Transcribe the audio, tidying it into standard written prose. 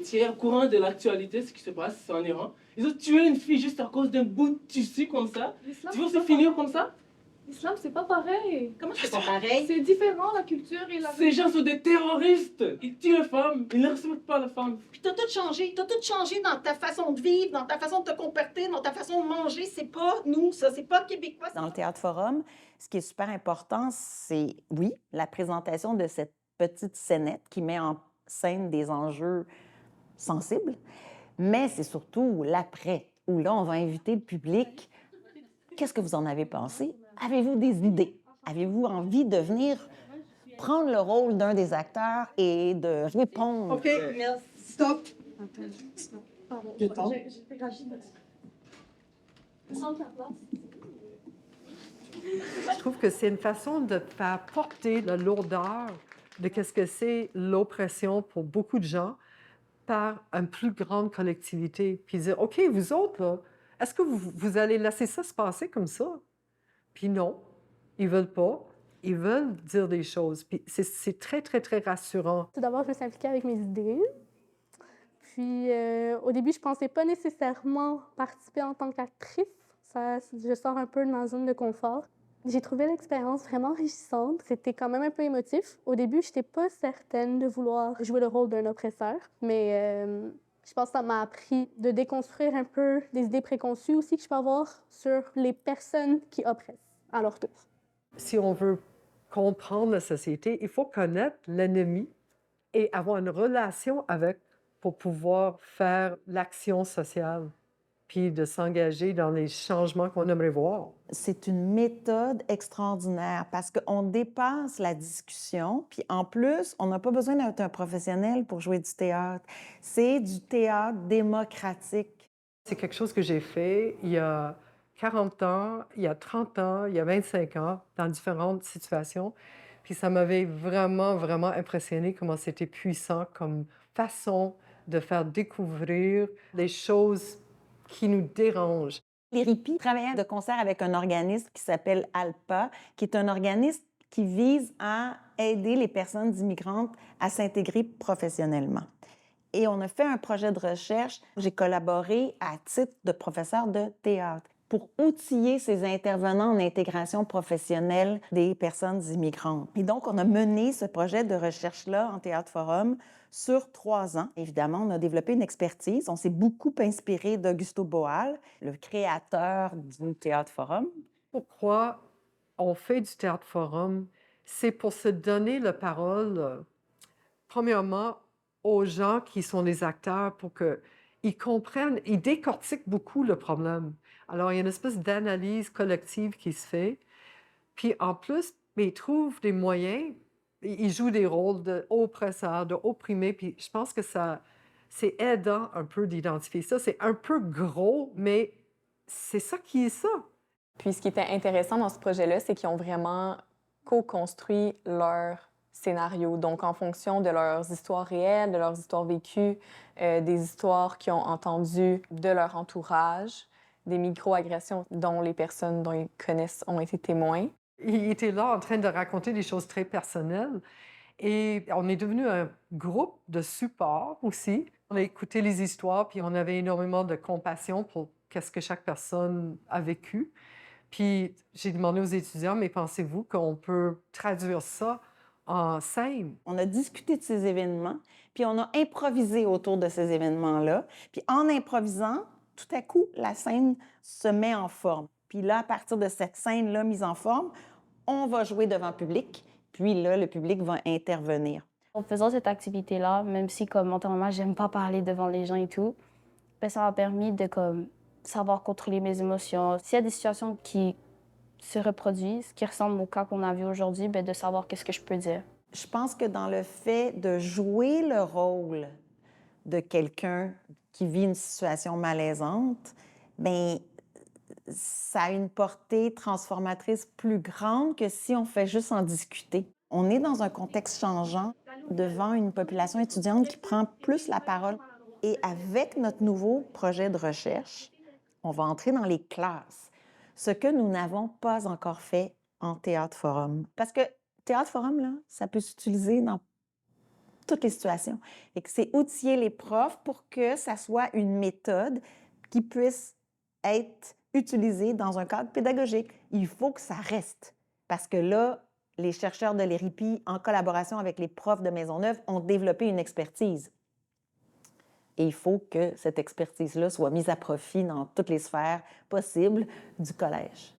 tu es au courant de l'actualité, ce qui se passe en Iran. Ils ont tué une fille juste à cause d'un bout de tissu comme ça. Tu veux aussi finir comme ça? L'islam, c'est pas pareil. Comment c'est pas pareil? C'est différent, la culture et la... Ces gens sont des terroristes. Ils tuent les femmes. Ils ne respectent pas les femmes. Puis t'as tout changé. T'as tout changé dans ta façon de vivre, dans ta façon de te comporter, dans ta façon de manger. C'est pas nous, ça. C'est pas québécois. Dans le Théâtre Forum, ce qui est super important, c'est, oui, la présentation de cette petite scénette qui met en scène des enjeux sensibles, mais c'est surtout l'après, où là, on va inviter le public. Qu'est-ce que vous en avez pensé? Avez-vous des idées? Avez-vous envie de venir prendre le rôle d'un des acteurs et de répondre? OK, merci. Stop. Pardon, Je tombe. j'ai réagi. Sans ta place. Je trouve que c'est une façon de faire porter la lourdeur de qu'est-ce que c'est l'oppression pour beaucoup de gens par une plus grande collectivité. Puis dire, OK, vous autres, là, est-ce que vous allez laisser ça se passer comme ça? Puis non, ils veulent pas. Ils veulent dire des choses. Puis c'est très, très, très rassurant. Tout d'abord, je me suis impliquée avec mes idées. Puis, au début, je pensais pas nécessairement participer en tant qu'actrice. Je sors un peu de ma zone de confort. J'ai trouvé l'expérience vraiment enrichissante. C'était quand même un peu émotif. Au début, je n'étais pas certaine de vouloir jouer le rôle d'un oppresseur, mais je pense que ça m'a appris de déconstruire un peu des idées préconçues aussi que je peux avoir sur les personnes qui oppressent à leur tour. Si on veut comprendre la société, il faut connaître l'ennemi et avoir une relation avec pour pouvoir faire l'action sociale, puis de s'engager dans les changements qu'on aimerait voir. C'est une méthode extraordinaire parce qu'on dépasse la discussion, puis en plus, on n'a pas besoin d'être un professionnel pour jouer du théâtre. C'est du théâtre démocratique. C'est quelque chose que j'ai fait il y a 40 ans, il y a 30 ans, il y a 25 ans, dans différentes situations. Puis ça m'avait vraiment, vraiment impressionné comment c'était puissant comme façon de faire découvrir des choses qui nous dérangent. Les Ripis travaillaient de concert avec un organisme qui s'appelle ALPA, qui est un organisme qui vise à aider les personnes immigrantes à s'intégrer professionnellement. Et on a fait un projet de recherche. J'ai collaboré à titre de professeur de théâtre pour outiller ces intervenants en intégration professionnelle des personnes immigrantes. Et donc, on a mené ce projet de recherche-là en Théâtre Forum sur 3 ans. Évidemment, on a développé une expertise. On s'est beaucoup inspiré d'Augusto Boal, le créateur du Théâtre Forum. Pourquoi on fait du Théâtre Forum? C'est pour se donner la parole, premièrement, aux gens qui sont les acteurs pour qu'ils comprennent, ils décortiquent beaucoup le problème. Alors, il y a une espèce d'analyse collective qui se fait. Puis, en plus, ils trouvent des moyens, ils jouent des rôles d'oppresseurs, d'opprimés. Puis, je pense que c'est aidant un peu d'identifier ça. C'est un peu gros, mais c'est ça qui est ça. Puis, ce qui était intéressant dans ce projet-là, c'est qu'ils ont vraiment co-construit leur scénario. Donc, en fonction de leurs histoires réelles, de leurs histoires vécues, des histoires qu'ils ont entendues de leur entourage, des micro-agressions dont les personnes dont ils connaissent ont été témoins. Ils étaient là en train de raconter des choses très personnelles. Et on est devenu un groupe de support aussi. On a écouté les histoires, puis on avait énormément de compassion pour qu'est-ce que chaque personne a vécu. Puis j'ai demandé aux étudiants, mais pensez-vous qu'on peut traduire ça en scène? On a discuté de ces événements, puis on a improvisé autour de ces événements-là. Puis en improvisant, tout à coup, la scène se met en forme. Puis là, à partir de cette scène-là mise en forme, on va jouer devant le public, puis là, le public va intervenir. En faisant cette activité-là, même si, comme mentalement, j'aime pas parler devant les gens et tout, ben, ça m'a permis de savoir contrôler mes émotions. S'il y a des situations qui se reproduisent, qui ressemblent au cas qu'on a vu aujourd'hui, ben, de savoir qu'est-ce que je peux dire. Je pense que dans le fait de jouer le rôle de quelqu'un qui vit une situation malaisante, bien, ça a une portée transformatrice plus grande que si on fait juste en discuter. On est dans un contexte changeant devant une population étudiante qui prend plus la parole. Et avec notre nouveau projet de recherche, on va entrer dans les classes, ce que nous n'avons pas encore fait en Théâtre Forum. Parce que Théâtre Forum, là, ça peut s'utiliser dans toutes les situations. Et que c'est outiller les profs pour que ça soit une méthode qui puisse être utilisée dans un cadre pédagogique. Il faut que ça reste. Parce que là, les chercheurs de l'ERIPI, en collaboration avec les profs de Maisonneuve, ont développé une expertise. Et il faut que cette expertise-là soit mise à profit dans toutes les sphères possibles du collège.